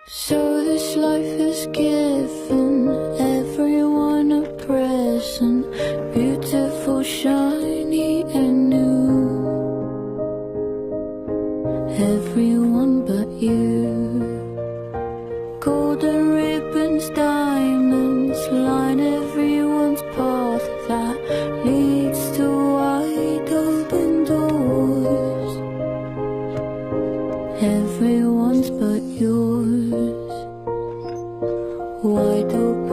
So this life has given everyone a present, beautiful, shiny and new. Everyone but you. Golden ribbons, diamonds line everyone's path that leads to wide open doors. Everyone's but yours. Wide open